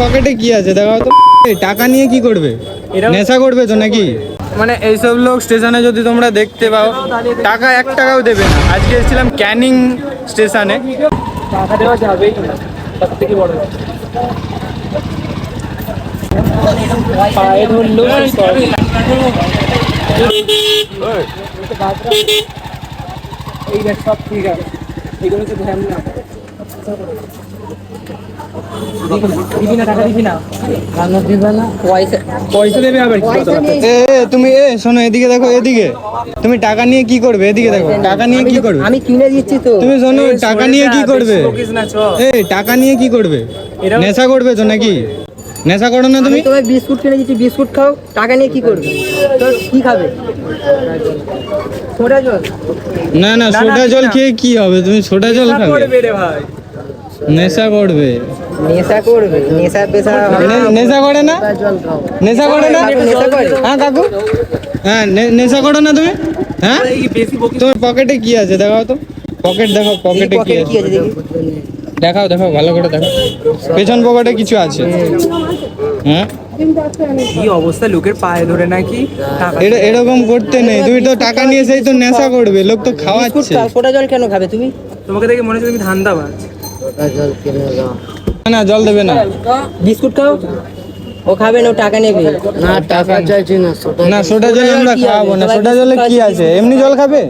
পকেটে কি আছে দেখাও তো। টাকা নিয়ে কি করবে? নেশা করবে তো নাকি? মানে এইসব লোক স্টেশনে যদি তোমরা দেখতে পাও, টাকা 1 টাকাও দেবে না। আজকে এসেছিলাম ক্যানিং স্টেশনে, টাকা দেওয়া যাবেই না, সব থেকে বড় পায়ে ধরলো। এই দেখ সব ঠিক আছে, এগুলো তো ধ্যান না। দিবি না, টাকা দিবি না, দিবে না, পয়সা দেবে আবার। তুমি শোনো, এদিকে দেখো, এদিকে তুমি টাকা নিয়ে কি করবে? এদিকে দেখো, টাকা নিয়ে কি করবে? আমি কিনে দিচ্ছি তো। তুমি শোনো, টাকা নিয়ে কি করবে? টাকা নিয়ে কি করবে? নেশা করবে তো নাকি? নেশা করো না তুমি? তোমার বিস্কুট কিনে দিচ্ছি, বিস্কুট খাও। টাকা নিয়ে কি করবে? তো কি খাবে? সোডা জল? না না, সোডা জল খেয়ে কি হবে? তুমি সোডা জল খাবে? নেশা করবে। নেশা করবে? নেশা পেশা নেশা করে না? নেশা করে না? হ্যাঁ কাকু, হ্যাঁ নেশা করো না তুমি? হ্যাঁ, তোমার পকেটে কি আছে দেখাও তো। পকেট দেখো, পকেটে কি আছে দেখাও, দেখাও ভালো করে দেখাও। পেছন পকেটে কিছু আছে? হ্যাঁ, কি অবস্থা, লোকের পায়ে ধরে নাকি এরকম করতে নেই। তুমি তো টাকা নিয়ে সেই তো নেশা করবে, লোক তো খাওয়াচ্ছে। সোডা জল কেন খাবে তুমি? তোমাকে দেখে মনে হচ্ছে তুমি ধান্দাবাজ। না, জল দেবে না। বিস্কুট খাও। ও খাবে না, ও টাকা নেবে না। টাকা চাইছি না। না, সোডা জল আমরা খাওয়াবো না। সোডা জলে কি আছে? এমনি জল খাবে?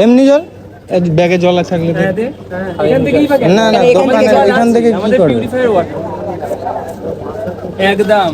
এমনি জল, ব্যাগে জল আছে থাকলে। না না, দোকানে এখান থেকে কি করবে? একদম